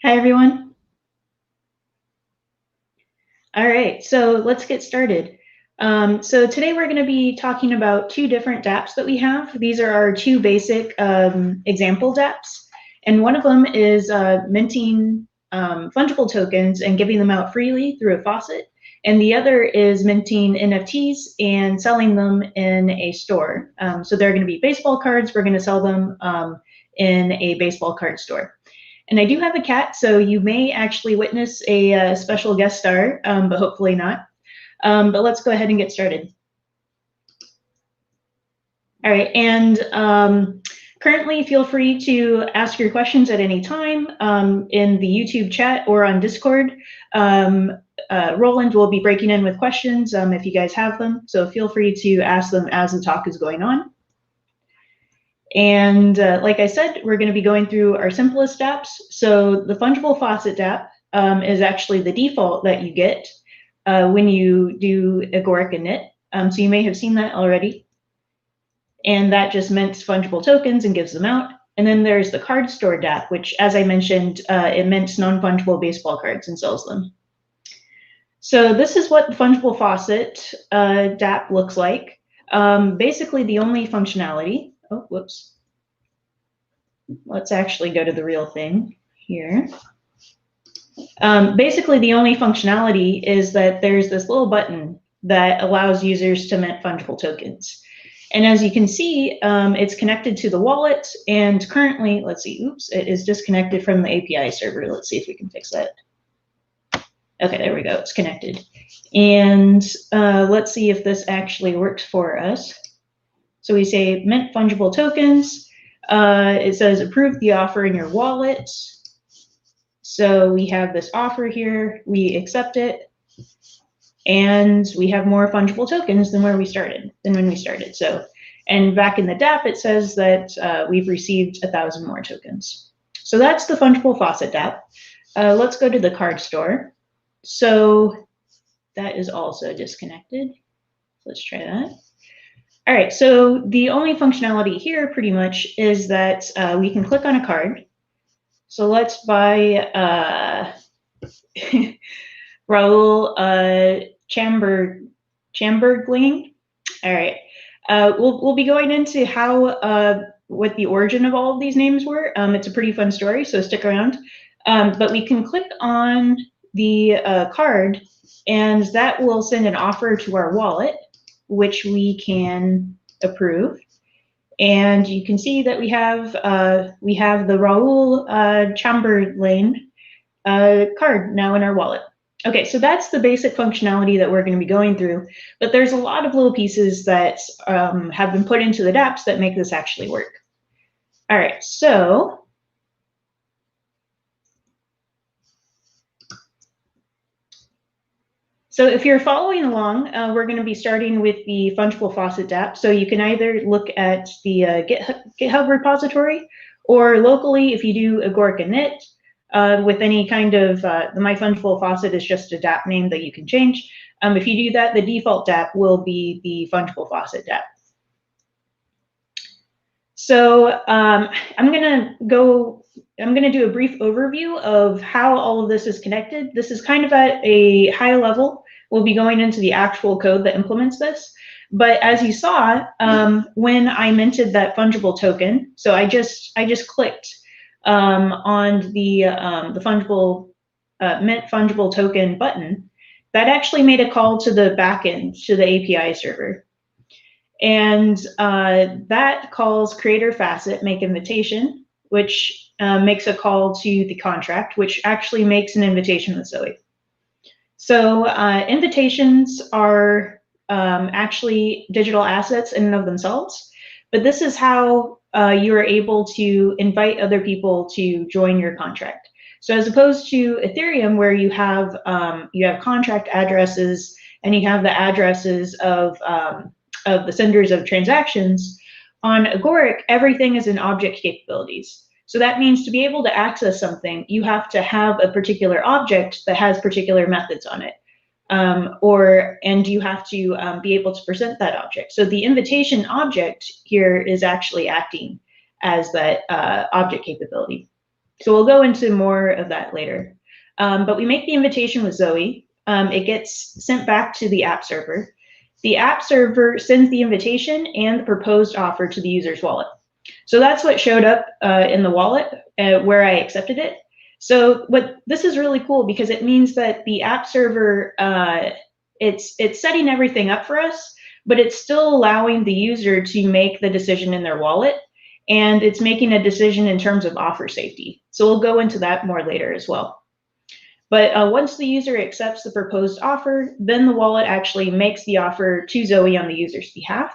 Hi, everyone. All right, so let's get started. So today we're going to be talking about two different dapps that we have. These are our two basic example dapps, and one of them is minting fungible tokens and giving them out freely through a faucet, and the other is minting NFTs and selling them in a store. So they're going to be baseball cards. We're going to sell them in a baseball card store. And I do have a cat, so you may actually witness a special guest star, but hopefully not. But let's go ahead and get started. All right, and currently feel free to ask your questions at any time in the YouTube chat or on Discord. Roland will be breaking in with questions if you guys have them, so feel free to ask them as the talk is going on. And like I said, we're going to be going through our simplest dapps. So the Fungible Faucet Dapp is actually the default that you get when you do Agoric init. So you may have seen that already. And that just mints fungible tokens and gives them out. And then there's the card store Dapp, which, as I mentioned, it mints non-fungible baseball cards and sells them. So this is what the Fungible Faucet Dapp looks like. Basically, the only functionality. Oh, whoops. Let's actually go to the real thing here. Basically, the only functionality is that there's this little button that allows users to mint fungible tokens. And as you can see, it's connected to the wallet. And currently, let's see, oops, it is disconnected from the API server. Let's see if we can fix that. Okay, there we go. It's connected. And let's see if this actually works for us. So we say mint fungible tokens. It says approve the offer in your wallet. So we have this offer here. We accept it. And we have more fungible tokens than when we started. So, and back in the Dapp, it says that we've received 1,000 more tokens. So that's the Fungible Faucet Dapp. Let's go to the card store. So that is also disconnected. Let's try that. All right, so the only functionality here pretty much is that we can click on a card. So let's buy Raul Chamberlain. All right, we'll be going into how what the origin of all of these names were. It's a pretty fun story, so stick around. But we can click on the card, and that will send an offer to our wallet, which we can approve. And you can see that we have the Raul Chamberlain card now in our wallet. Okay, so that's the basic functionality that we're going to be going through, but there's a lot of little pieces that have been put into the dapps that make this actually work. All right, so if you're following along, we're going to be starting with the Fungible Faucet Dapp. So you can either look at the GitHub repository, or locally, if you do Agoric init with any kind of, the My Fungible Faucet is just a Dapp name that you can change. If you do that, the default Dapp will be the Fungible Faucet Dapp. So I'm going to do a brief overview of how all of this is connected. This is kind of at a high level. We'll be going into the actual code that implements this. But as you saw, when I minted that fungible token, so I just clicked on the fungible mint fungible token button, that actually made a call to the backend, to the API server. And that calls creator Facet make invitation, which makes a call to the contract, which actually makes an invitation with Zoe. So invitations are actually digital assets in and of themselves, but this is how you are able to invite other people to join your contract. So as opposed to Ethereum, where you have contract addresses and you have the addresses of the senders of transactions, on Agoric, everything is in object capabilities. So that means to be able to access something, you have to have a particular object that has particular methods on it. And you have to be able to present that object. So the invitation object here is actually acting as that object capability. So we'll go into more of that later. But we make the invitation with Zoe. It gets sent back to the app server. The app server sends the invitation and the proposed offer to the user's wallet. So that's what showed up in the wallet where I accepted it. So this is really cool because it means that the app server, it's setting everything up for us, but it's still allowing the user to make the decision in their wallet, and it's making a decision in terms of offer safety. So we'll go into that more later as well. But once the user accepts the proposed offer, then the wallet actually makes the offer to Zoe on the user's behalf.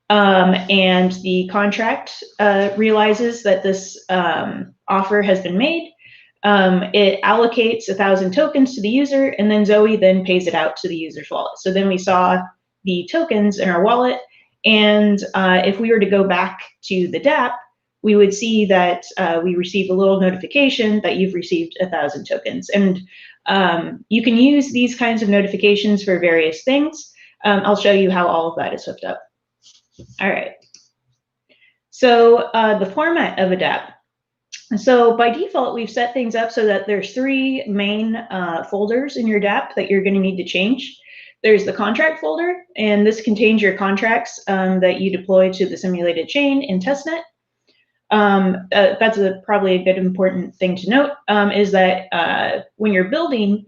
And the contract realizes that this offer has been made. It allocates 1,000 tokens to the user, and then Zoe then pays it out to the user's wallet. So then we saw the tokens in our wallet, and if we were to go back to the DApp, we would see that we receive a little notification that you've received 1,000 tokens. And you can use these kinds of notifications for various things. I'll show you how all of that is hooked up. All right. So the format of a DApp. So by default, we've set things up so that there's 3 main folders in your DApp that you're going to need to change. There's the contract folder, and this contains your contracts that you deploy to the simulated chain in testnet. That's probably a good important thing to note, is that when you're building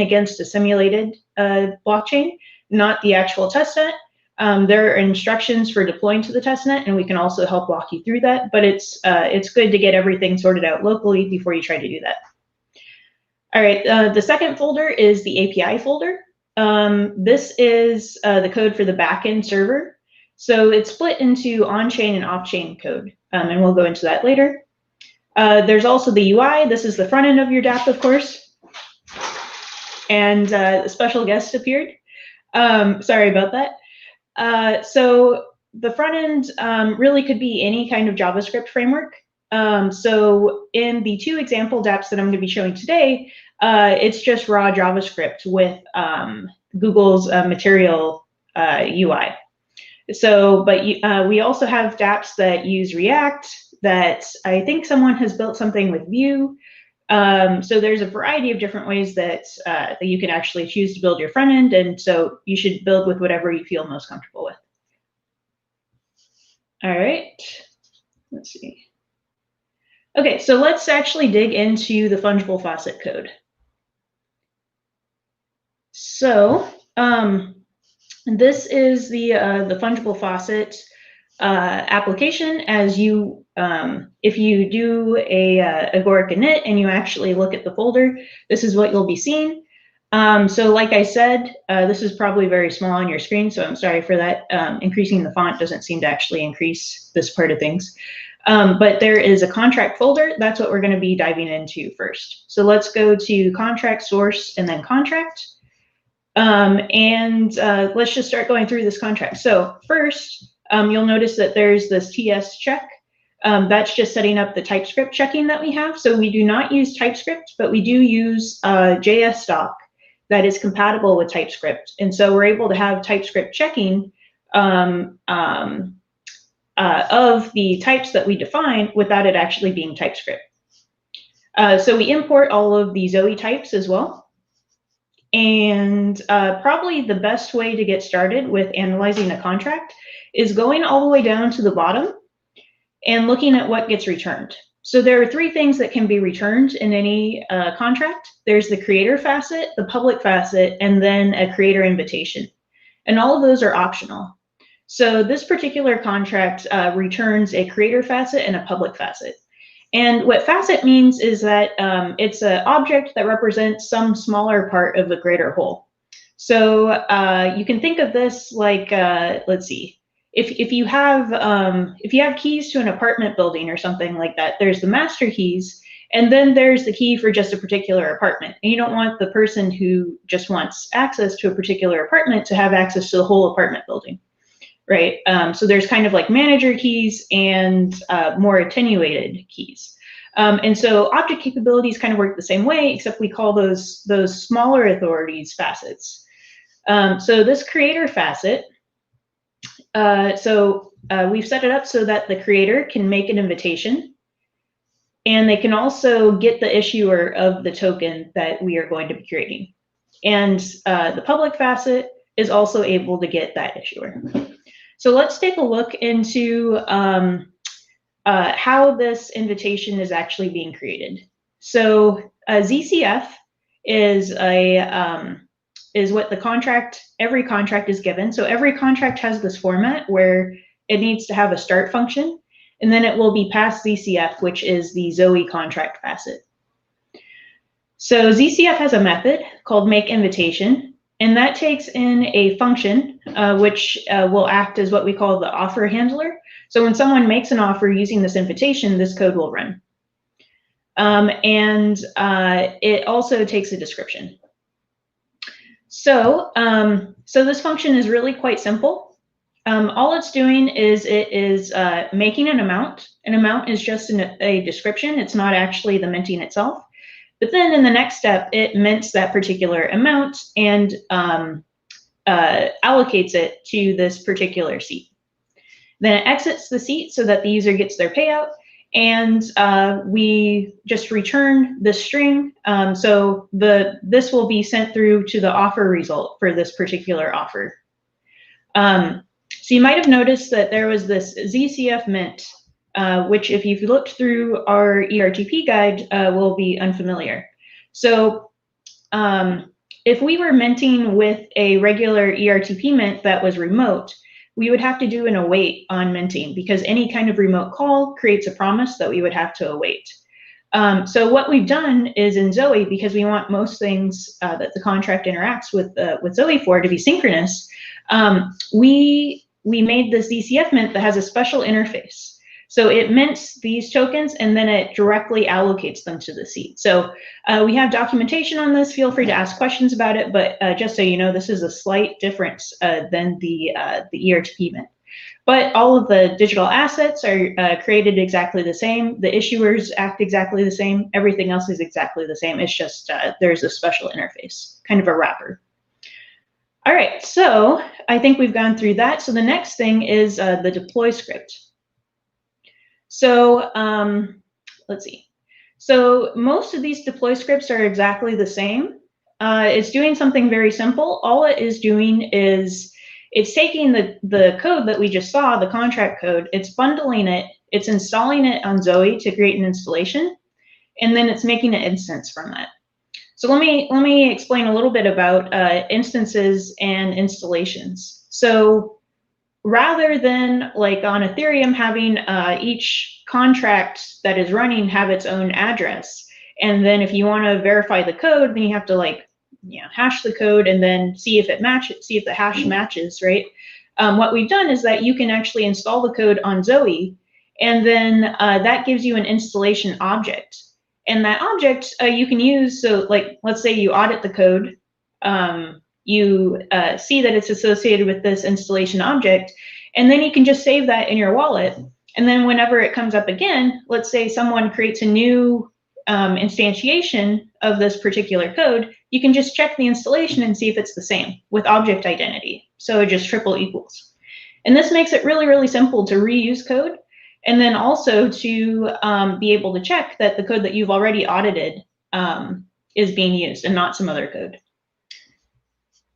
against a simulated blockchain, not the actual testnet. There are instructions for deploying to the testnet, and we can also help walk you through that, but it's good to get everything sorted out locally before you try to do that. All right, the second folder is the API folder. This is the code for the backend server. So it's split into on-chain and off-chain code, and we'll go into that later. There's also the UI. This is the front end of your DApp, of course. And a special guest appeared. Sorry about that. So the front end really could be any kind of JavaScript framework. So in the 2 example dApps that I'm going to be showing today, it's just raw JavaScript with Google's Material UI. So, but we also have dApps that use React, that I think someone has built something with Vue. So there's a variety of different ways that you can actually choose to build your front end, and so you should build with whatever you feel most comfortable with. All right, let's see. Okay, so let's actually dig into the Fungible Faucet code. So this is the Fungible Faucet application. As you, if you do a Agoric init and you actually look at the folder, this is what you'll be seeing. So like I said, this is probably very small on your screen, so I'm sorry for that. Increasing the font doesn't seem to actually increase this part of things. But there is a contract folder. That's what we're going to be diving into first. So let's go to contract source and then contract. Let's just start going through this contract. So first, you'll notice that there's this TS check. That's just setting up the TypeScript checking that we have. So we do not use TypeScript, but we do use JS stock that is compatible with TypeScript. And so we're able to have TypeScript checking of the types that we define without it actually being TypeScript. So we import all of the Zoe types as well. And probably the best way to get started with analyzing a contract is going all the way down to the bottom and looking at what gets returned. So there are 3 things that can be returned in any contract. There's the creator facet, the public facet, and then a creator invitation. And all of those are optional. So this particular contract returns a creator facet and a public facet. And what facet means is that it's an object that represents some smaller part of the greater whole. So you can think of this like, let's see, if you have keys to an apartment building or something like that, there's the master keys, and then there's the key for just a particular apartment. And you don't want the person who just wants access to a particular apartment to have access to the whole apartment building. Right, so there's kind of like manager keys and more attenuated keys. And so object capabilities kind of work the same way, except we call those smaller authorities facets. So this creator facet, we've set it up so that the creator can make an invitation. And they can also get the issuer of the token that we are going to be creating. And the public facet is also able to get that issuer. So let's take a look into how this invitation is actually being created. So ZCF is what the contract, every contract is given. So every contract has this format where it needs to have a start function, and then it will be passed ZCF, which is the Zoe contract facet. So ZCF has a method called makeInvitation, and that takes in a function which will act as what we call the offer handler. So when someone makes an offer using this invitation, this code will run. It also takes a description. So, so this function is really quite simple. All it's doing is it is making an amount. An amount is just a description. It's not actually the minting itself. But then in the next step, it mints that particular amount and allocates it to this particular seat. Then it exits the seat so that the user gets their payout, and we just return the string. So this will be sent through to the offer result for this particular offer. So you might have noticed that there was this ZCF mint, which if you've looked through our ERTP guide will be unfamiliar. So if we were minting with a regular ERTP mint that was remote, we would have to do an await on minting, because any kind of remote call creates a promise that we would have to await. So what we've done is in Zoe, because we want most things that the contract interacts with Zoe for to be synchronous, we made this ZCF mint that has a special interface. So it mints these tokens and then it directly allocates them to the seat. So we have documentation on this. Feel free to ask questions about it, but just so you know, this is a slight difference than the ERTP mint. But all of the digital assets are created exactly the same. The issuers act exactly the same. Everything else is exactly the same. It's just there's a special interface, kind of a wrapper. All right, so I think we've gone through that. So the next thing is the deploy script. So let's see. So most of these deploy scripts are exactly the same. It's doing something very simple. All it is doing is it's taking the code that we just saw, the contract code, it's bundling it, it's installing it on Zoe to create an installation, and then it's making an instance from that. So let me explain a little bit about instances and installations. So rather than like on Ethereum having each contract that is running have its own address, and then if you want to verify the code, then you have to hash the code and then see if it matches, see if the hash matches, right? What we've done is that you can actually install the code on Zoe, and then that gives you an installation object. And that object you can use, so like let's say you audit the code, you see that it's associated with this installation object, and then you can just save that in your wallet. And then whenever it comes up again, let's say someone creates a new instantiation of this particular code, you can just check the installation and see if it's the same with object identity. So just triple equals. And this makes it really, really simple to reuse code, and then also to be able to check that the code that you've already audited is being used and not some other code.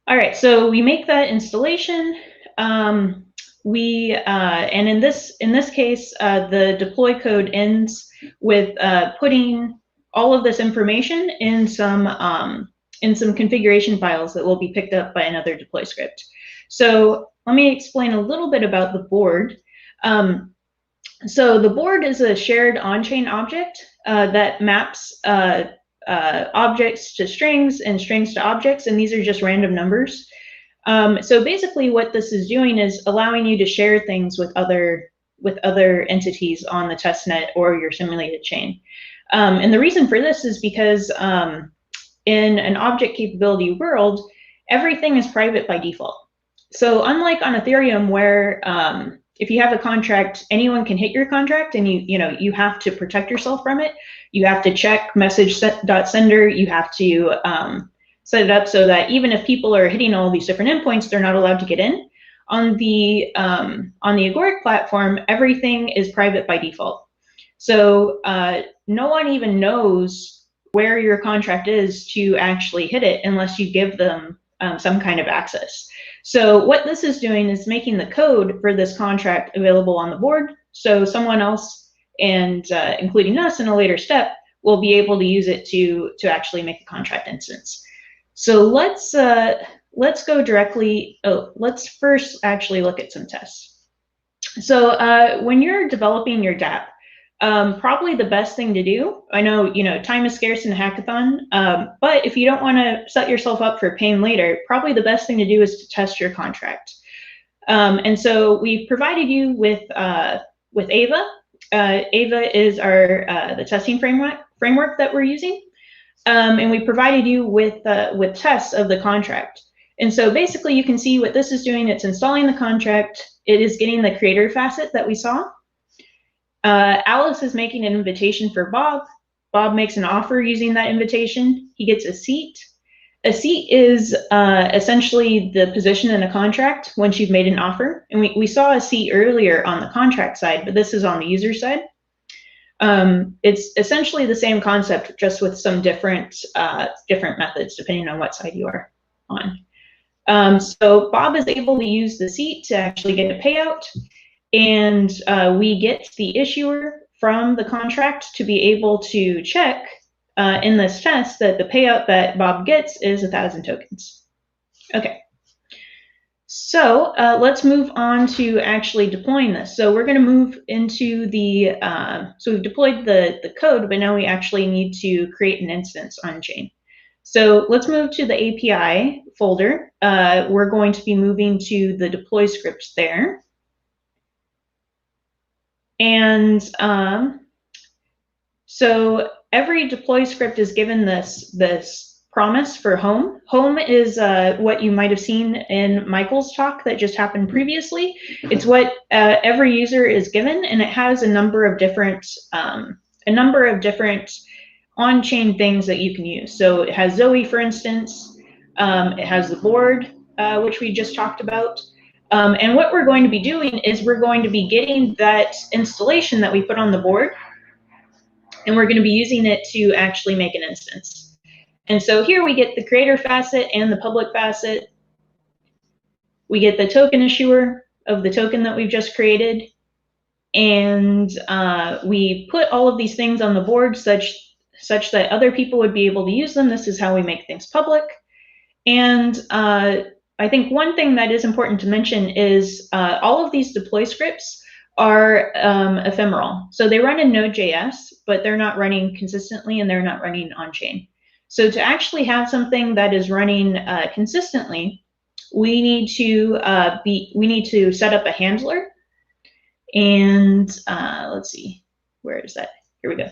All right, so we make that installation. And in this case, the deploy code ends with putting all of this information in some configuration files that will be picked up by another deploy script. So let me explain a little bit about the board. So the board is a shared on-chain object that maps objects to strings and strings to objects, and these are just random numbers. So basically what this is doing is allowing you to share things with other entities on the testnet or your simulated chain. And the reason for this is because in an object capability world, everything is private by default. So unlike on Ethereum, where if you have a contract, anyone can hit your contract, and you have to protect yourself from it. You have to check message.sender. You have to set it up so that even if people are hitting all these different endpoints, they're not allowed to get in. On the Agoric platform, everything is private by default. So no one even knows where your contract is to actually hit it unless you give them some kind of access. So what this is doing is making the code for this contract available on the board, so someone else, and including us in a later step, will be able to use it to actually make a contract instance. So let's go directly. Oh, let's first actually look at some tests. So when you're developing your DApp, probably the best thing to do, I know, time is scarce in a hackathon, but if you don't want to set yourself up for pain later, probably the best thing to do is to test your contract. And so we've provided you with Ava. Ava is the testing framework that we're using, and we provided you with tests of the contract. And so basically, you can see what this is doing. It's installing the contract. It is getting the creator facet that we saw. Alice is making an invitation for Bob. Bob makes an offer using that invitation. He gets a seat. A seat is essentially the position in a contract once you've made an offer. And we saw a seat earlier on the contract side, but this is on the user side. It's essentially the same concept, just with some different methods depending on what side you are on. So Bob is able to use the seat to actually get a payout, and we get the issuer from the contract to be able to check in this test that the payout that Bob gets is 1,000 tokens. Okay. So let's move on to actually deploying this. So we're going to move into the, so we've deployed the code, but now we actually need to create an instance on chain. So let's move to the API folder. We're going to be moving to the deploy scripts there. And so every deploy script is given this promise for home. Home is what you might have seen in Michael's talk that just happened previously. It's what every user is given, and it has a number of different on-chain things that you can use. So it has Zoe, for instance. It has the board, which we just talked about. And what we're going to be doing is we're going to be getting that installation that we put on the board, and we're going to be using it to actually make an instance. And so here we get the creator facet and the public facet. We get the token issuer of the token that we've just created. And we put all of these things on the board such that other people would be able to use them. This is how we make things public. And I think one thing that is important to mention is all of these deploy scripts are ephemeral. So they run in Node.js, but they're not running consistently, and they're not running on-chain. So to actually have something that is running consistently, we need to set up a handler. And let's see, where is that? Here we go.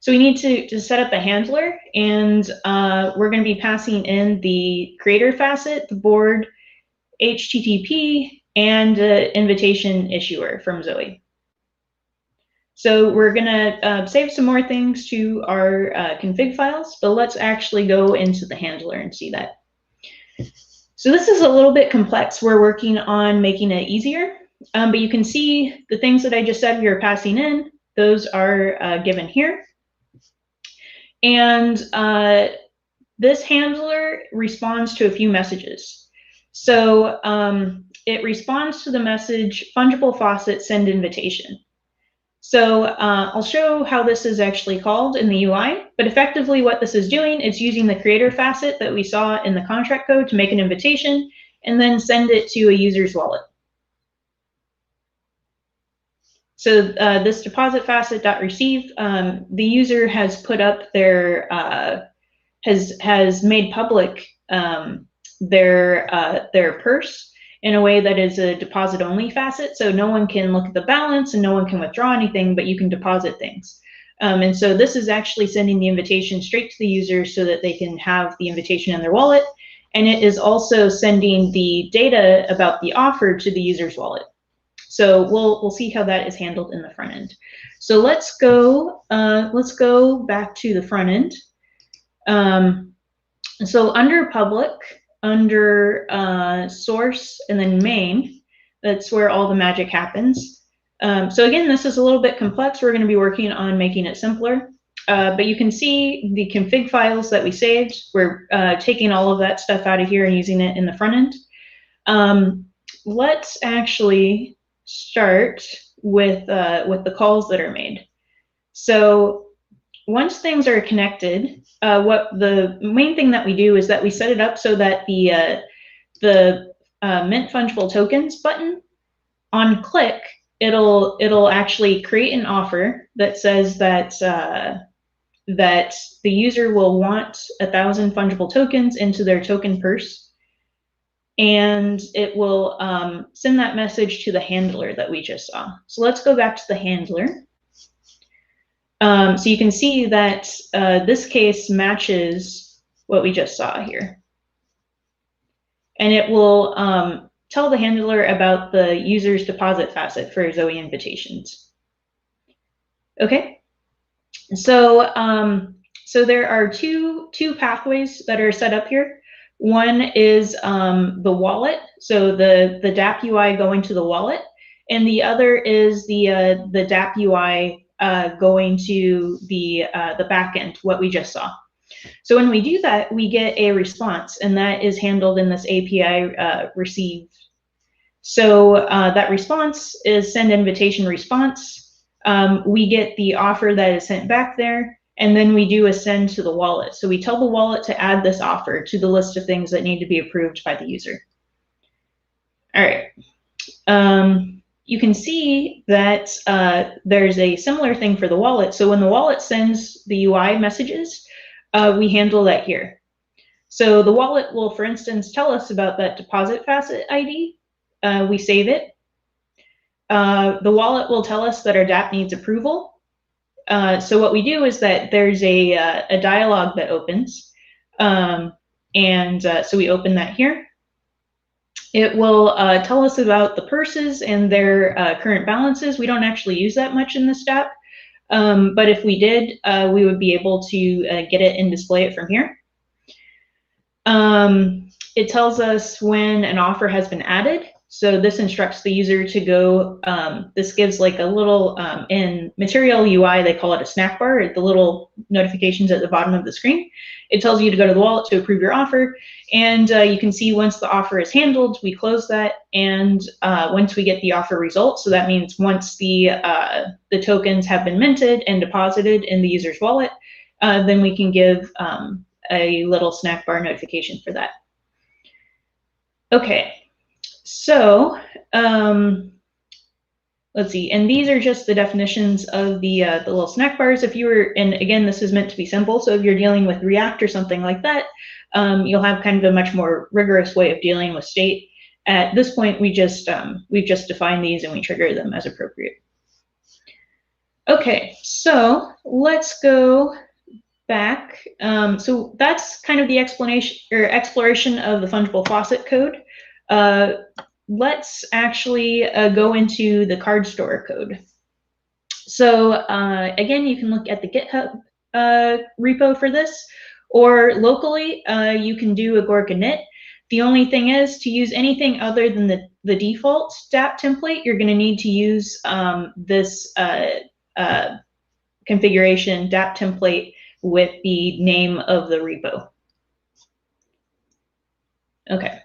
So we need to set up a handler, and we're going to be passing in the creator facet, the board, HTTP, and invitation issuer from Zoe. So we're going to save some more things to our config files, but let's actually go into the handler and see that. So this is a little bit complex. We're working on making it easier, but you can see the things that I just said we are passing in. Those are given here. And this handler responds to a few messages. So it responds to the message, Fungible Faucet Send Invitation. So I'll show how this is actually called in the UI, but effectively what this is doing is using the creator facet that we saw in the contract code to make an invitation and then send it to a user's wallet. So this deposit facet.receive, the user has put up their, has made public their purse in a way that is a deposit only facet. So no one can look at the balance and no one can withdraw anything, but you can deposit things. And so this is actually sending the invitation straight to the user so that they can have the invitation in their wallet. And it is also sending the data about the offer to the user's wallet. So we'll see how that is handled in the front end. So let's go back to the front end. So under public, under source, and then main, that's where all the magic happens. So again, this is a little bit complex. We're going to be working on making it simpler. But you can see the config files that we saved. We're taking all of that stuff out of here and using it in the front end. Let's actually start with the calls that are made. So once things are connected, what the main thing that we do is that we set it up so that the mint fungible tokens button, on click, it'll actually create an offer that says that that the user will want 1,000 fungible tokens into their token purse, and it will send that message to the handler that we just saw. So let's go back to the handler. So you can see that this case matches what we just saw here. And it will tell the handler about the user's deposit facet for Zoe invitations. Okay, so so there are two pathways that are set up here. One is the wallet, so the Dapp UI going to the wallet, and the other is the Dapp UI going to the backend, what we just saw. So when we do that, we get a response, and that is handled in this API receive. So that response is send invitation response. We get the offer that is sent back there, and then we do a send to the wallet. So we tell the wallet to add this offer to the list of things that need to be approved by the user. All right. You can see that there's a similar thing for the wallet. So when the wallet sends the UI messages, we handle that here. So the wallet will, for instance, tell us about that deposit facet ID. We save it. The wallet will tell us that our DApp needs approval. So what we do is that there's a dialog that opens. So we open that here. It will tell us about the purses and their current balances. We don't actually use that much in this DApp. But if we did, we would be able to get it and display it from here. It tells us when an offer has been added. So this instructs the user to go, this gives like a little, in Material UI, they call it a snack bar, the little notifications at the bottom of the screen. It tells you to go to the wallet to approve your offer. And you can see once the offer is handled, we close that. And once we get the offer result, so that means once the tokens have been minted and deposited in the user's wallet, then we can give a little snack bar notification for that. Okay. So let's see, and these are just the definitions of the little snack bars. If you were, and again, this is meant to be simple, so if you're dealing with React or something like that, you'll have kind of a much more rigorous way of dealing with state. At this point, we've just defined these and we trigger them as appropriate. Okay, so let's go back. So that's kind of the explanation or exploration of the Fungible Faucet code. Let's actually go into the card store code. So again, you can look at the GitHub repo for this, or locally, you can do Agoric init. The only thing is, to use anything other than the default Dapp template, you're going to need to use this configuration Dapp template with the name of the repo. Okay.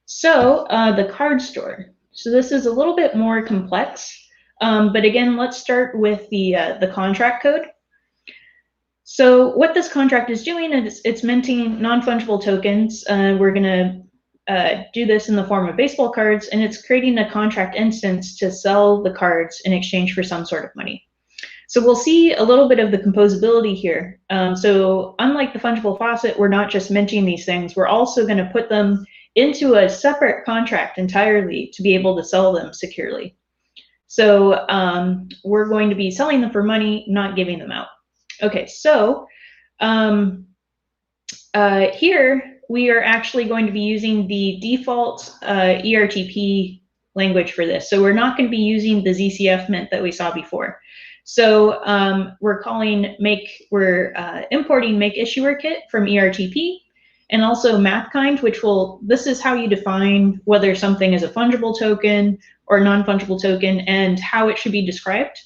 So the card store. So this is a little bit more complex, but again, let's start with the contract code. So what this contract is doing is it's minting non-fungible tokens. We're going to do this in the form of baseball cards, and it's creating a contract instance to sell the cards in exchange for some sort of money. So we'll see a little bit of the composability here. So unlike the Fungible Faucet, we're not just minting these things. We're also going to put them into a separate contract entirely to be able to sell them securely. So we're going to be selling them for money, not giving them out. Okay, so here we are actually going to be using the default ERTP language for this. So we're not going to be using the ZCF mint that we saw before. So we're importing make issuer kit from ERTP. and also math kind, this is how you define whether something is a fungible token or non-fungible token and how it should be described.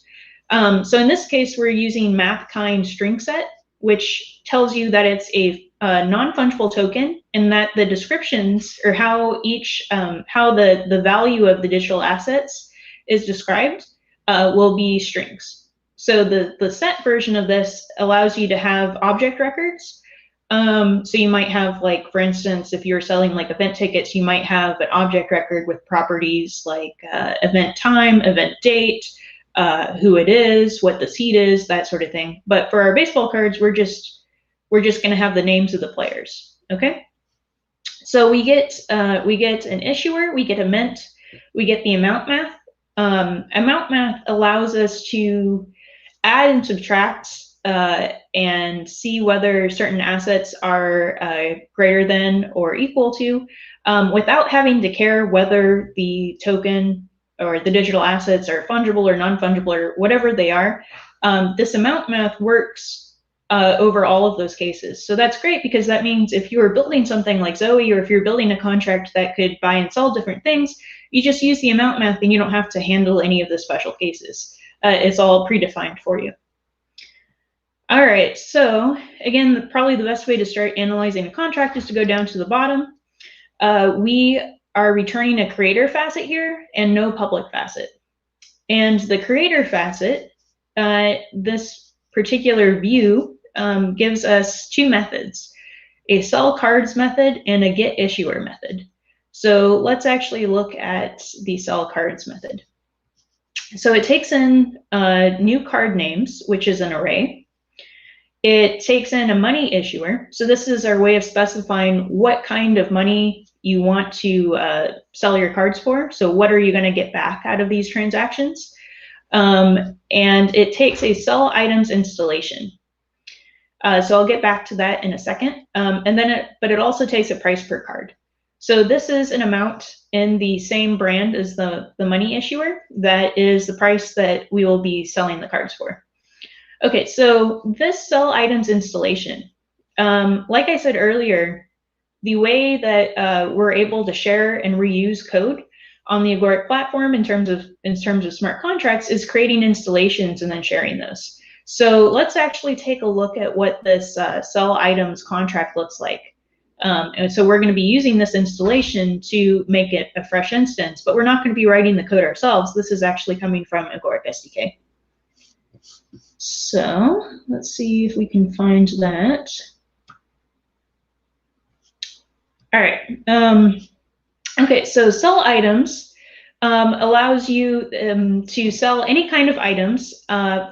So in this case, we're using math kind string set, which tells you that it's a non-fungible token, and that the descriptions, or how the value of the digital assets is described, will be strings. So the set version of this allows you to have object records. So you might have, like, for instance, if you're selling like event tickets, you might have an object record with properties like event time, event date, who it is, what the seed is, that sort of thing. But for our baseball cards, we're just going to have the names of the players. Okay. So we get an issuer, we get a mint, we get the amount math. Amount math allows us to add and subtract and see whether certain assets are greater than or equal to, without having to care whether the token or the digital assets are fungible or non-fungible or whatever they are. This amount math works over all of those cases. So that's great, because that means if you are building something like Zoe, or if you're building a contract that could buy and sell different things, you just use the amount math and you don't have to handle any of the special cases. It's all predefined for you. All right, so again, probably the best way to start analyzing a contract is to go down to the bottom. We are returning a creator facet here and no public facet. And the creator facet, this particular view, gives us two methods, a sell cards method and a get issuer method. So let's actually look at the sell cards method. So it takes in new card names, which is an array. It takes in a money issuer. So this is our way of specifying what kind of money you want to sell your cards for. So what are you going to get back out of these transactions? And it takes a sell items installation. So I'll get back to that in a second. But it also takes a price per card. So this is an amount in the same brand as the money issuer. That is the price that we will be selling the cards for. Okay, so this sell items installation, like I said earlier, the way that we're able to share and reuse code on the Agoric platform in terms of smart contracts is creating installations and then sharing those. So let's actually take a look at what this sell items contract looks like. And so we're going to be using this installation to make it a fresh instance, but we're not going to be writing the code ourselves. This is actually coming from Agoric SDK. So let's see if we can find that. All right. Okay, so sell items allows you to sell any kind of items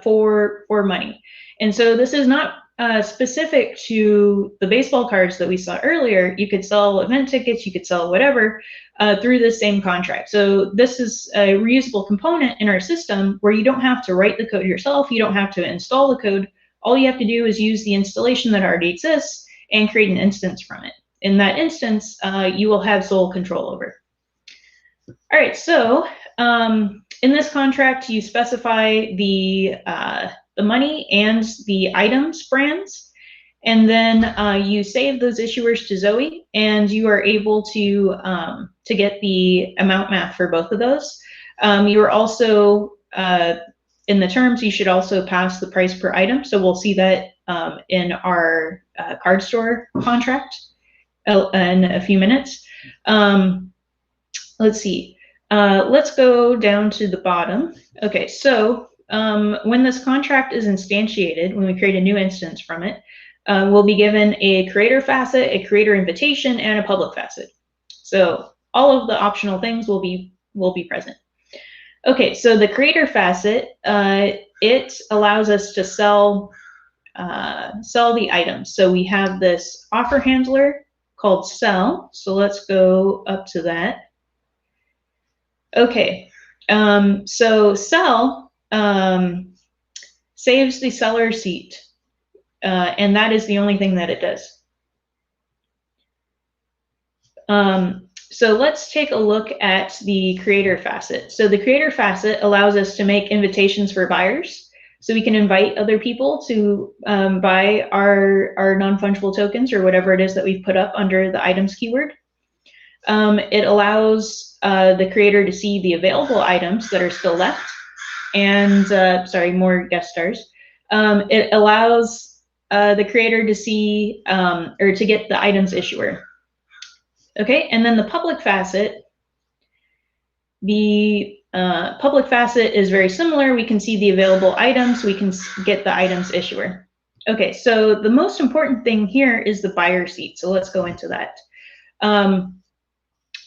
for money. And so this is not specific to the baseball cards that we saw earlier. You could sell event tickets, you could sell whatever through this same contract. So this is a reusable component in our system where you don't have to write the code yourself, you don't have to install the code. All you have to do is use the installation that already exists and create an instance from it. In that instance, you will have sole control over. All right, so in this contract, you specify the money and the items brands, and then you save those issuers to Zoe, and you are able to get the amount math for both of those. You are also, in the terms, you should also pass the price per item. So we'll see that in our card store contract in a few minutes. Let's see. Let's go down to the bottom. Okay, so when this contract is instantiated, when we create a new instance from it, we'll be given a creator facet, a creator invitation, and a public facet. So all of the optional things will be present. Okay, so the creator facet, it allows us to sell the items. So we have this offer handler called sell. So let's go up to that. Okay, so sell saves the seller seat, and that is the only thing that it does. So let's take a look at the creator facet. So the creator facet allows us to make invitations for buyers. So we can invite other people to buy our non-fungible tokens or whatever it is that we've put up under the items keyword. It allows the creator to see the available items that are still left. And sorry, more guest stars. It allows the creator to see or to get the items issuer. Okay, and then the public facet. The public facet is very similar. We can see the available items. We can get the items issuer. Okay, so the most important thing here is the buyer seat. So let's go into that.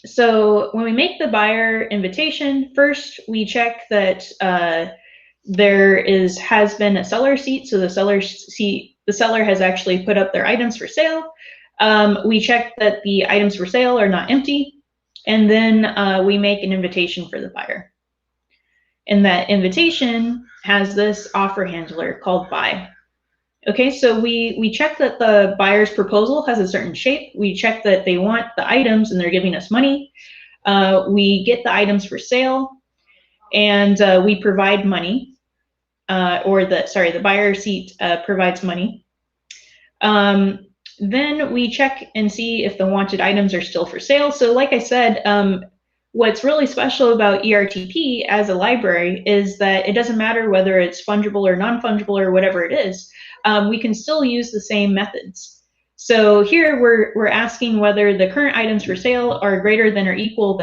So when we make the buyer invitation, first we check that there has been a seller seat. So the seller has actually put up their items for sale. We check that the items for sale are not empty. And then we make an invitation for the buyer. And that invitation has this offer handler called buy. Okay, so we check that the buyer's proposal has a certain shape. We check that they want the items and they're giving us money. We get the items for sale, and we provide money, the buyer seat provides money. Then we check and see if the wanted items are still for sale. So like I said, what's really special about ERTP as a library is that it doesn't matter whether it's fungible or non-fungible or whatever it is. We can still use the same methods. So here we're asking whether the current items for sale are greater than or equal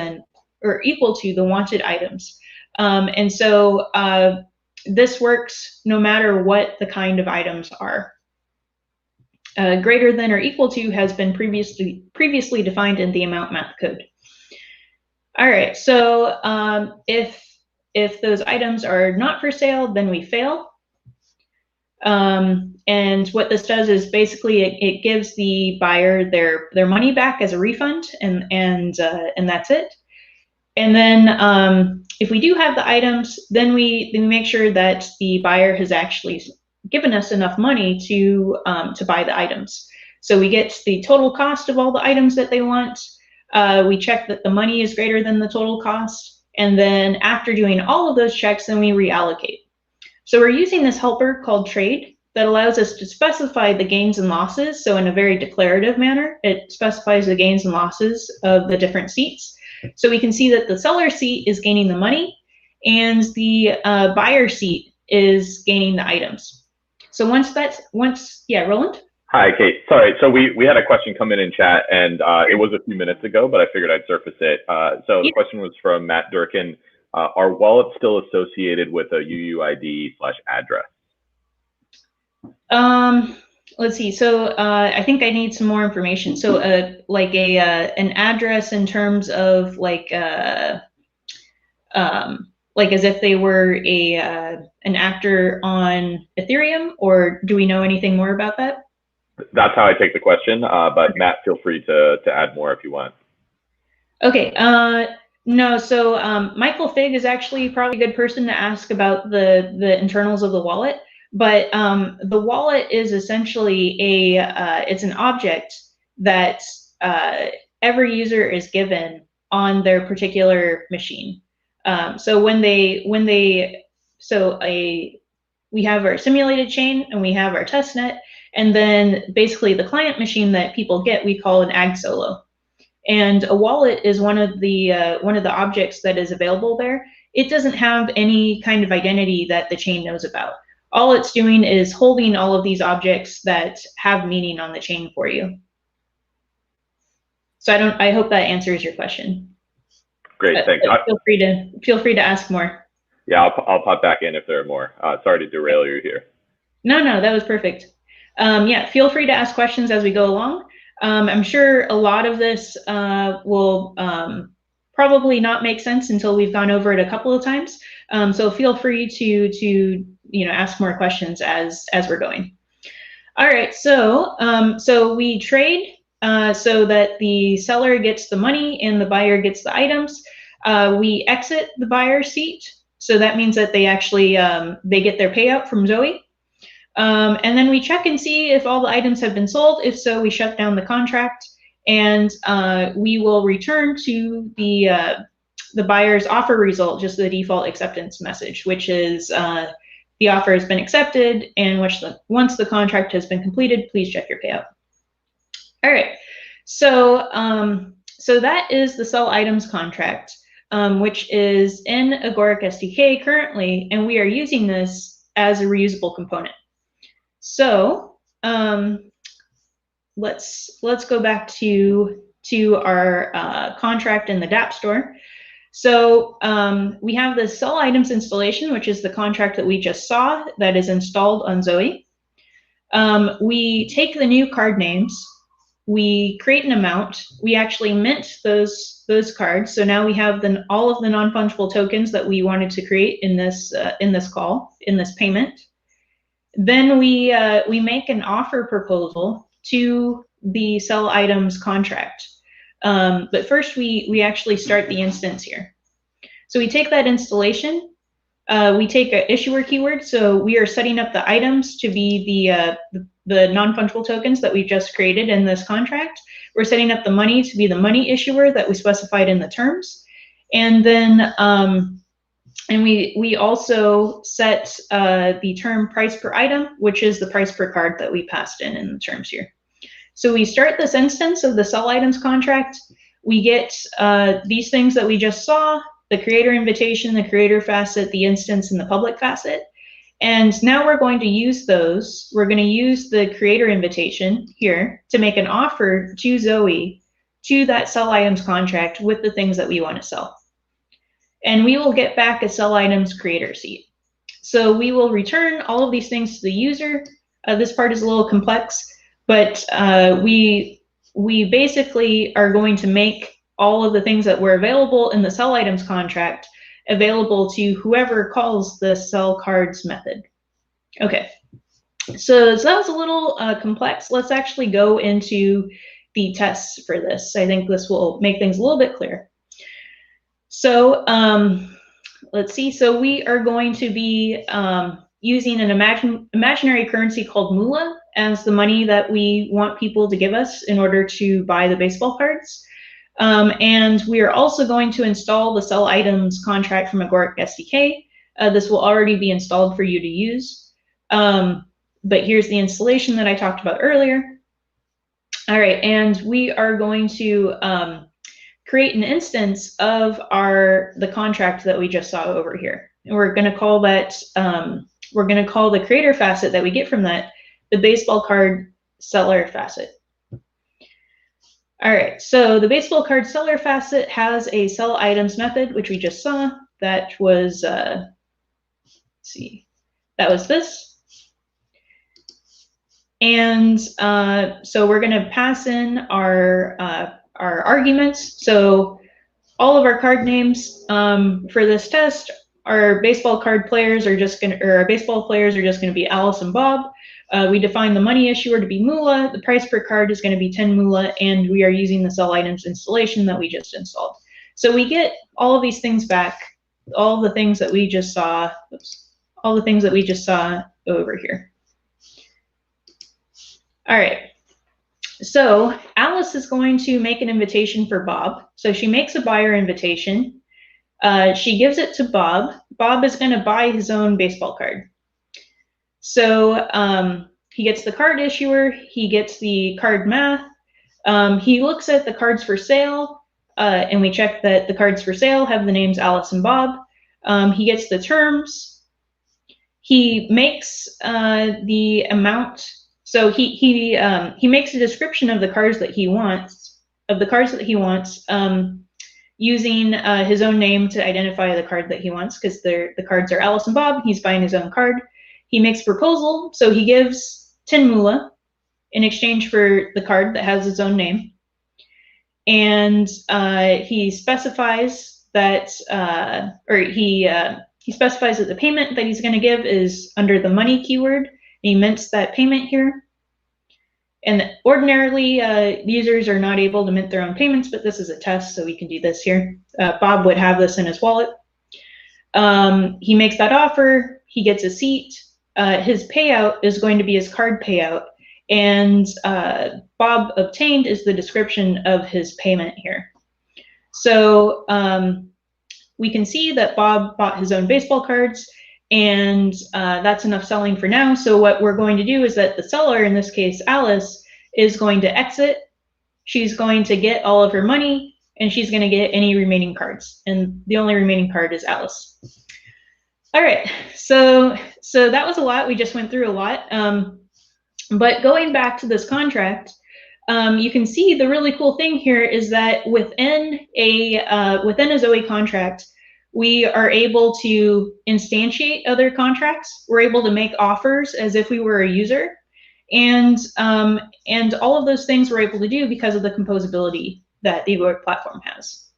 to the wanted items. And so this works no matter what the kind of items are. Greater than or equal to has been previously defined in the amount math code. All right, so if those items are not for sale, then we fail. And what this does is basically it gives the buyer their money back as a refund, and that's it. And then if we do have the items, then we make sure that the buyer has actually given us enough money to buy the items. So we get the total cost of all the items that they want. We check that the money is greater than the total cost. And then after doing all of those checks, then we reallocate. So we're using this helper called trade that allows us to specify the gains and losses. So in a very declarative manner, it specifies the gains and losses of the different seats. So we can see that the seller seat is gaining the money and the buyer seat is gaining the items. So yeah, Roland? Hi, Kate. Sorry, so we had a question come in chat, and it was a few minutes ago, but I figured I'd surface it. So the question was from Matt Durkin. Are wallets still associated with a UUID/address? Let's see. So I think I need some more information. So like an address in terms of like as if they were an actor on Ethereum, or do we know anything more about that? That's how I take the question, but Matt, feel free to add more if you want. Okay. No, so Michael Fig is actually probably a good person to ask about the internals of the wallet. But the wallet is essentially it's an object that every user is given on their particular machine. So we have our simulated chain and we have our testnet, and then basically the client machine that people get we call an ag solo. And a wallet is one of the objects that is available there. It doesn't have any kind of identity that the chain knows about. All it's doing is holding all of these objects that have meaning on the chain for you. So I hope that answers your question. Great, thanks. Feel free to ask more. Yeah, I'll pop back in if there are more. Sorry to derail you here. No, that was perfect. Yeah, feel free to ask questions as we go along. I'm sure a lot of this will probably not make sense until we've gone over it a couple of times. So feel free to ask more questions as we're going. All right, so we trade so that the seller gets the money and the buyer gets the items. We exit the buyer seat, so that means that they actually they get their payout from Zoe. And then we check and see if all the items have been sold. If so, we shut down the contract, and we will return to the buyer's offer result, just the default acceptance message, which is the offer has been accepted, and once the contract has been completed, please check your payout. All right, so so that is the sell items contract, which is in Agoric SDK currently, and we are using this as a reusable component. So let's go back to our contract in the dApp store. So we have the sell items installation, which is the contract that we just saw that is installed on Zoe. We take the new card names, we create an amount, we actually mint those cards. So now we have all of the non-fungible tokens that we wanted to create in this payment. Then we make an offer proposal to the sell items contract. But first we actually start the instance here. So we take that installation, we take an issuer keyword. So we are setting up the items to be the non-fungible tokens that we just created in this contract. We're setting up the money to be the money issuer that we specified in the terms. And then and we also set the term price per item, which is the price per card that we passed in the terms here. So we start this instance of the sell items contract. We get these things that we just saw, the creator invitation, the creator facet, the instance, and the public facet. And now we're going to use those. We're going to use the creator invitation here to make an offer to Zoe to that sell items contract with the things that we want to sell. And we will get back a sell items creator seed. So we will return all of these things to the user. This part is a little complex, but we basically are going to make all of the things that were available in the sell items contract available to whoever calls the sell cards method. Okay, so that was a little complex. Let's actually go into the tests for this. I think this will make things a little bit clearer. So let's see. So we are going to be using an imaginary currency called moolah as the money that we want people to give us in order to buy the baseball cards. And we are also going to install the sell items contract from Agoric SDK. This will already be installed for you to use. But here's the installation that I talked about earlier. All right, and we are going to create an instance of the contract that we just saw over here. And we're going to call that, we're going to call the creator facet that we get from that the baseball card seller facet. All right, so the baseball card seller facet has a sell items method, which we just saw. That was, let's see, that was this. And so we're going to pass in our arguments. So all of our card names for this test, our baseball players are just going to be Alice and Bob. We define the money issuer to be moolah. The price per card is going to be 10 moolah, and we are using the sell items installation that we just installed. So we get all of these things back, all the things that we just saw, all the things that we just saw over here. All right. So Alice is going to make an invitation for Bob. So she makes a buyer invitation. She gives it to Bob. Bob is going to buy his own baseball card. So he gets the card issuer, he gets the card math, he looks at the cards for sale, and we check that the cards for sale have the names Alice and Bob. He gets the terms. He makes the amount. So he makes a description of the cards that he wants, using his own name to identify the card that he wants, because the cards are Alice and Bob. He's buying his own card. He makes a proposal, so he gives 10 moolah in exchange for the card that has his own name. And he specifies that, he specifies that the payment that he's going to give is under the money keyword. He mints that payment here. And ordinarily, users are not able to mint their own payments, but this is a test, so we can do this here. Bob would have this in his wallet. He makes that offer. He gets a seat. His payout is going to be his card payout, and Bob obtained is the description of his payment here. So we can see that Bob bought his own baseball cards, and that's enough selling for now. So what we're going to do is that the seller, in this case Alice, is going to exit. She's going to get all of her money, and she's going to get any remaining cards, and the only remaining card is Alice. All right, so that was a lot. We just went through a lot, but going back to this contract, you can see the really cool thing here is that within a Zoe contract, we are able to instantiate other contracts. We're able to make offers as if we were a user, and all of those things we're able to do because of the composability that the Agoric platform has.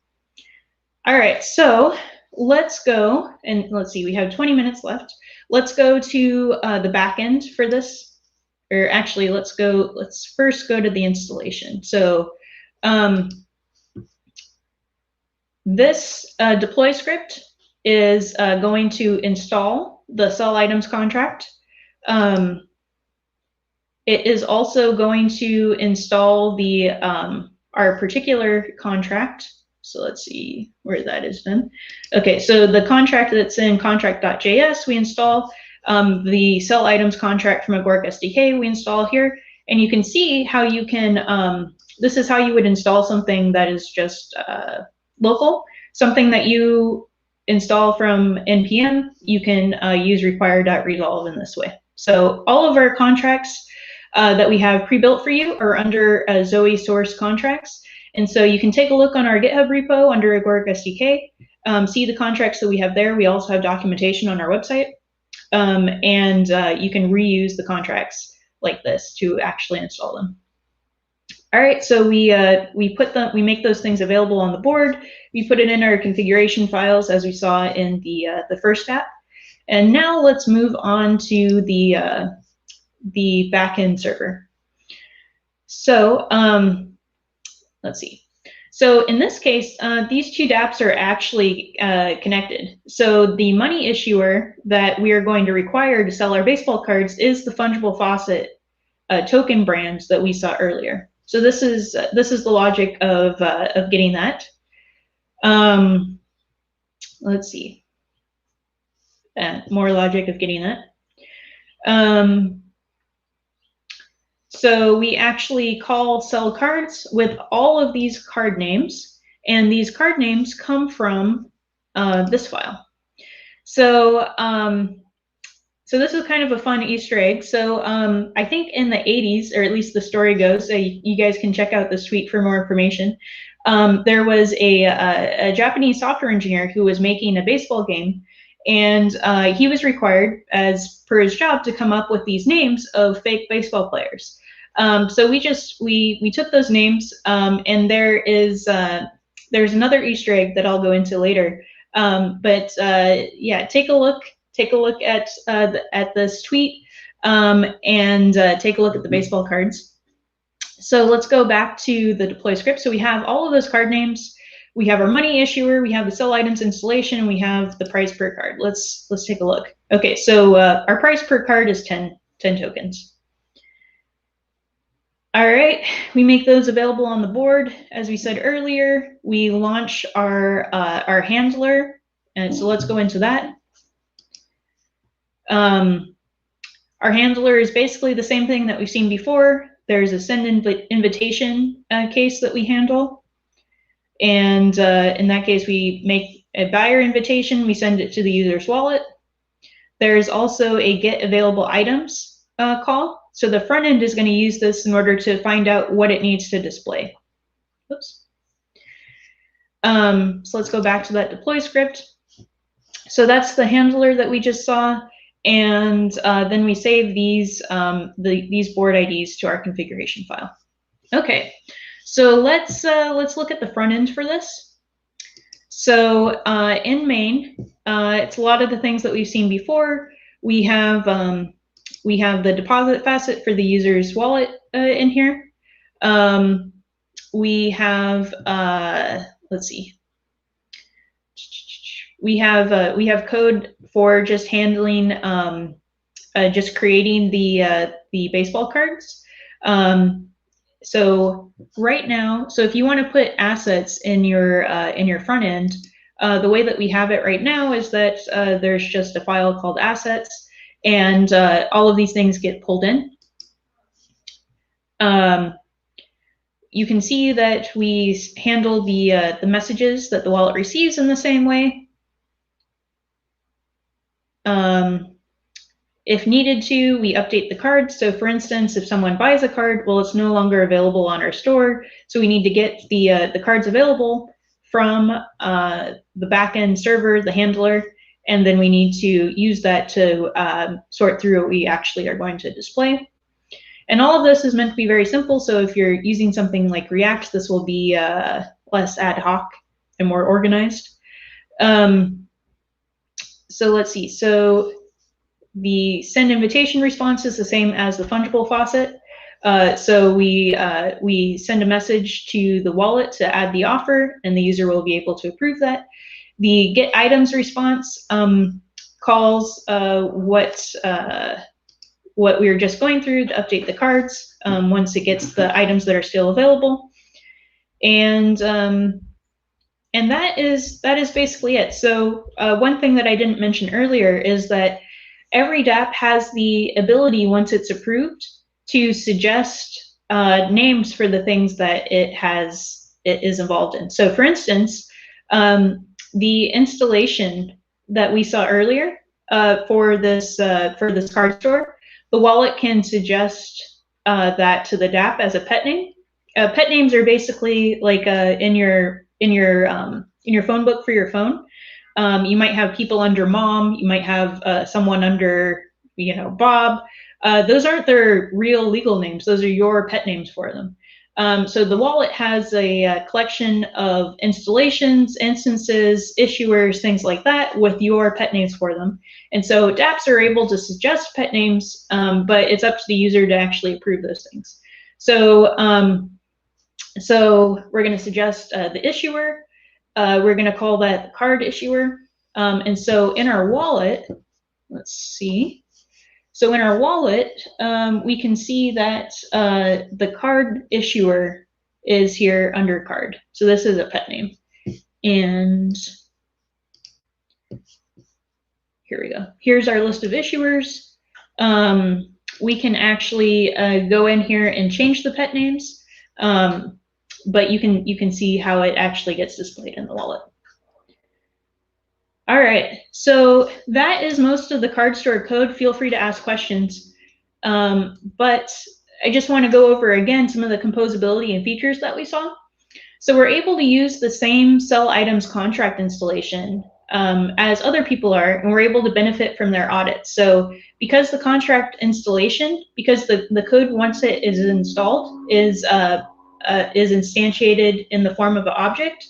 All right, so let's go and let's see. We have 20 minutes left. Let's go to the back end for this, or actually, let's first go to the installation. So this deploy script is going to install the sell items contract. It is also going to install the our particular contract. So let's see where that is then. Okay, so the contract that's in contract.js, we install. The sell items contract from Agoric SDK we install here. And you can see how you can, this is how you would install something that is just local. Something that you install from NPM, you can use require.resolve in this way. So all of our contracts that we have pre-built for you are under Zoe source contracts. And so you can take a look on our GitHub repo under Agoric SDK, see the contracts that we have there. We also have documentation on our website. And you can reuse the contracts like this to actually install them. All right, so we make those things available on the board. We put it in our configuration files as we saw in the first app. And now let's move on to the backend server. So let's see. So in this case, these two dapps are actually connected. So the money issuer that we are going to require to sell our baseball cards is the Fungible Faucet token brand that we saw earlier. So this is the logic of getting that. Let's see. More logic of getting that. So we actually call sell cards with all of these card names, and these card names come from this file. So so this is kind of a fun Easter egg. So I think in the 80s, or at least the story goes, you guys can check out this tweet for more information. There was a Japanese software engineer who was making a baseball game, and he was required, as per his job, to come up with these names of fake baseball players. So we took those names, and there's another Easter egg that I'll go into later. Yeah, take a look at this tweet, and take a look at the baseball cards. So let's go back to the deploy script. So we have all of those card names. We have our money issuer, we have the sell items installation, and we have the price per card. Let's take a look. Okay, so our price per card is 10 tokens. All right, we make those available on the board. As we said earlier, we launch our handler, and so let's go into that. Our handler is basically the same thing that we've seen before. There's a send invitation case that we handle. And in that case, we make a buyer invitation, we send it to the user's wallet. There's also a get available items call. So the front end is going to use this in order to find out what it needs to display. Oops. So let's go back to that deploy script. So that's the handler that we just saw. And then we save these board IDs to our configuration file. Okay. So let's look at the front end for this. So in main, it's a lot of the things that we've seen before. We have the deposit facet for the user's wallet in here. We have let's see. We have code for just handling just creating the baseball cards. So right now, so if you want to put assets in your front end, The way that we have it right now is that there's just a file called assets, and all of these things get pulled in. You can see that we handle the messages that the wallet receives in the same way. If needed to, we update the cards. So for instance, if someone buys a card, well, it's no longer available on our store. So we need to get the cards available from the backend server, the handler, and then we need to use that to sort through what we actually are going to display. And all of this is meant to be very simple. So if you're using something like React, this will be less ad hoc and more organized. So let's see. So the send invitation response is the same as the Fungible Faucet. So we send a message to the wallet to add the offer, and the user will be able to approve that. The get items response calls what we were just going through to update the cards once it gets the items that are still available, and that is basically it. So one thing that I didn't mention earlier is that every dApp has the ability, once it's approved, to suggest names for the things that it is involved in. So for instance, the installation that we saw earlier for this card store, the wallet can suggest that to the dApp as a pet name. Pet names are basically like in your phone book for your phone. You might have people under mom, you might have someone under, Bob. Those aren't their real legal names, those are your pet names for them. So the wallet has a collection of installations, instances, issuers, things like that with your pet names for them. And so dApps are able to suggest pet names, but it's up to the user to actually approve those things. So, we're going to suggest the issuer. We're going to call that the card issuer. And so in our wallet, let's see. So in our wallet, we can see that the card issuer is here under card. So this is a pet name. And here we go. Here's our list of issuers. We can actually go in here and change the pet names. But you can see how it actually gets displayed in the wallet. All right, so that is most of the card store code. Feel free to ask questions. But I just want to go over again some of the composability and features that we saw. So we're able to use the same sell items contract installation as other people are, and we're able to benefit from their audits. So because the contract installation, because the code once it is installed is instantiated in the form of an object,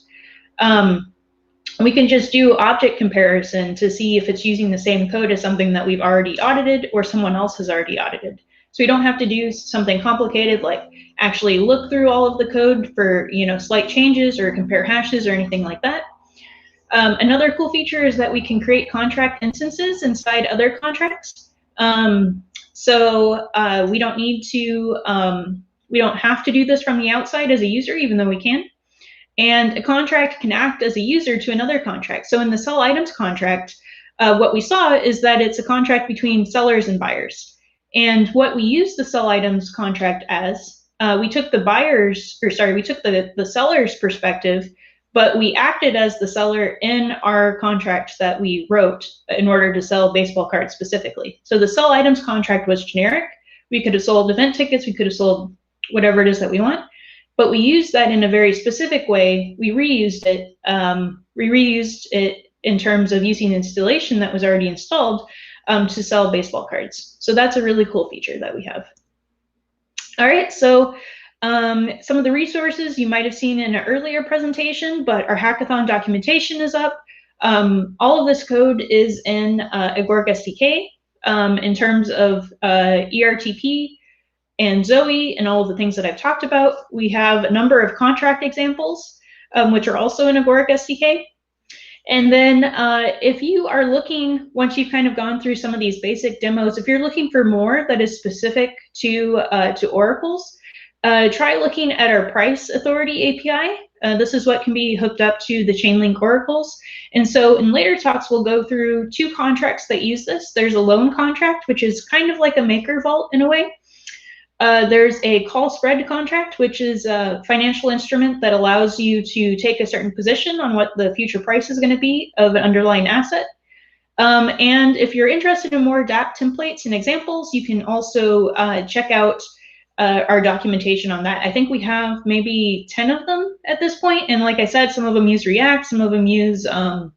we can just do object comparison to see if it's using the same code as something that we've already audited or someone else has already audited. So we don't have to do something complicated like actually look through all of the code for slight changes or compare hashes or anything like that. Another cool feature is that we can create contract instances inside other contracts. So we don't need to, we don't have to do this from the outside as a user, even though we can. And a contract can act as a user to another contract. So in the sell items contract, what we saw is that it's a contract between sellers and buyers. And what we use the sell items contract as, we took the seller's perspective, but we acted as the seller in our contract that we wrote in order to sell baseball cards specifically. So the sell items contract was generic. We could have sold event tickets, we could have sold whatever it is that we want. But we used that in a very specific way. We reused it. We reused it in terms of using installation that was already installed to sell baseball cards. So that's a really cool feature that we have. All right, so some of the resources you might have seen in an earlier presentation, but our hackathon documentation is up. All of this code is in Agoric SDK in terms of ERTP, and Zoe, and all of the things that I've talked about. We have a number of contract examples, which are also in Agoric SDK. And then if you are looking, once you've kind of gone through some of these basic demos, if you're looking for more that is specific to oracles, try looking at our price authority API. This is what can be hooked up to the Chainlink oracles. And so in later talks, we'll go through 2 contracts that use this. There's a loan contract, which is kind of like a maker vault in a way. There's a call spread contract, which is a financial instrument that allows you to take a certain position on what the future price is going to be of an underlying asset. And if you're interested in more DApp templates and examples, you can also check out our documentation on that. I think we have maybe 10 of them at this point. And like I said, some of them use React, some of them use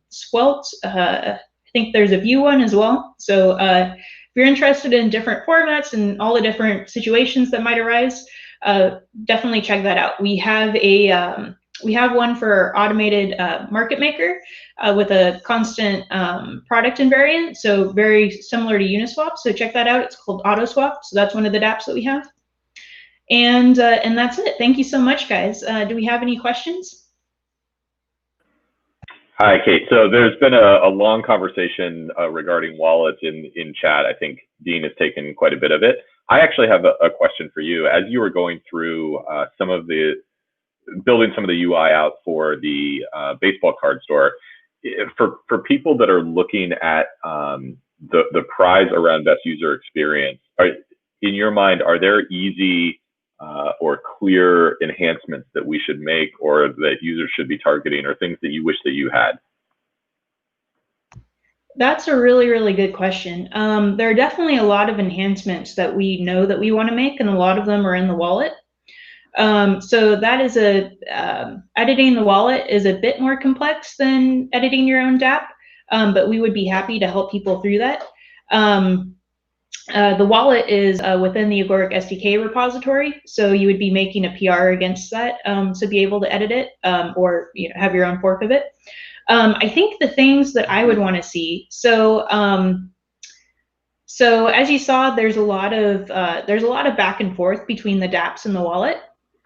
Svelte. I think there's a Vue one as well. So if you're interested in different formats and all the different situations that might arise, definitely check that out. We have one for automated market maker with a constant product invariant, so very similar to Uniswap. So check that out. It's called AutoSwap. So that's one of the dApps that we have. And that's it. Thank you so much, guys. Do we have any questions? Hi, Kate. So there's been a long conversation regarding wallets in chat. I think Dean has taken quite a bit of it. I actually have a question for you. As you were going through building some of the UI out for the baseball card store, for people that are looking at the prize around best user experience, in your mind, are there easy or clear enhancements that we should make or that users should be targeting, or things that you wish that you had? That's a really, really good question. There are definitely a lot of enhancements that we know that we want to make, and a lot of them are in the wallet. So that is editing the wallet is a bit more complex than editing your own dApp, but we would be happy to help people through that. The wallet is within the Agoric SDK repository, so you would be making a PR against that to be able to edit it or have your own fork of it. I think the things that I would want to see. So as you saw, there's a lot of back and forth between the dApps and the wallet.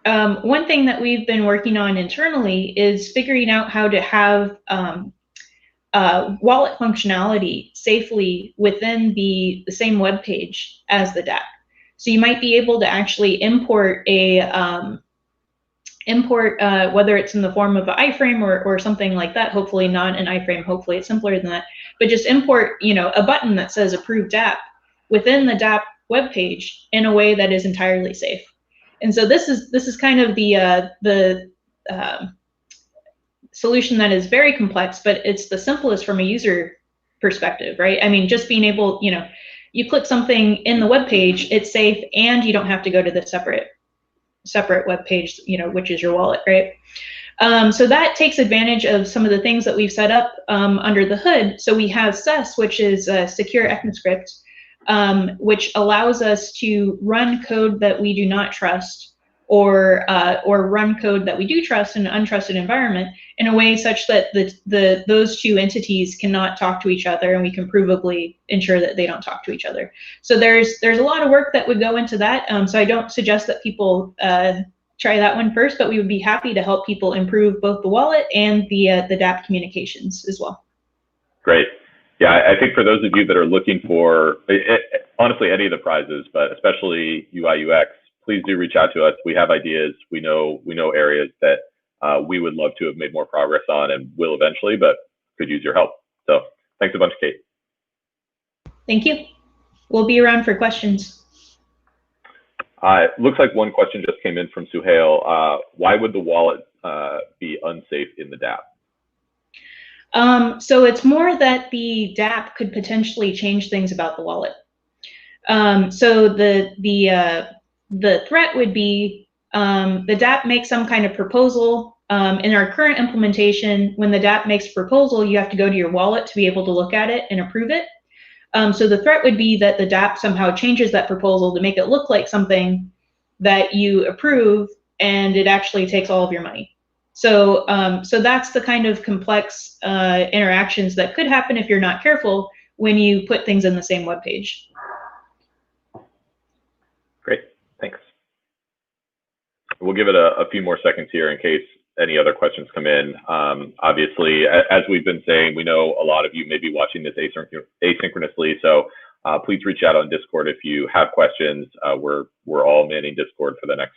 One thing that we've been working on internally is figuring out how to have wallet functionality safely within the same web page as the dApp. So you might be able to actually import whether it's in the form of an iframe or something like that. Hopefully not an iframe. Hopefully it's simpler than that. But just import a button that says approved dApp within the dApp web page in a way that is entirely safe. And so this is kind of the solution that is very complex, but it's the simplest from a user perspective, right? I mean, just being able, you click something in the web page, it's safe, and you don't have to go to the separate web page, which is your wallet, right? So that takes advantage of some of the things that we've set up under the hood. So we have SES, which is secure ECMAScript, which allows us to run code that we do not trust, or run code that we do trust in an untrusted environment in a way such that those two entities cannot talk to each other, and we can provably ensure that they don't talk to each other. So there's a lot of work that would go into that. So I don't suggest that people try that one first, but we would be happy to help people improve both the wallet and the dApp communications as well. Great. Yeah, I think for those of you that are looking for, honestly, any of the prizes, but especially UI UX, please do reach out to us. We have ideas. We know areas that we would love to have made more progress on and will eventually, but could use your help. So thanks a bunch, Kate. Thank you. We'll be around for questions. Looks like one question just came in from Suhail. Why would the wallet be unsafe in the dApp? So it's more that the dApp could potentially change things about the wallet. So the threat would be the dApp makes some kind of proposal. In our current implementation, when the dApp makes a proposal, you have to go to your wallet to be able to look at it and approve it. So the threat would be that the dApp somehow changes that proposal to make it look like something that you approve, and it actually takes all of your money. So that's the kind of complex interactions that could happen if you're not careful when you put things in the same web page. Great, thanks. We'll give it a few more seconds here in case any other questions come in. Obviously, as we've been saying, we know a lot of you may be watching this asynchronously, so please reach out on Discord if you have questions. We're all manning Discord for the next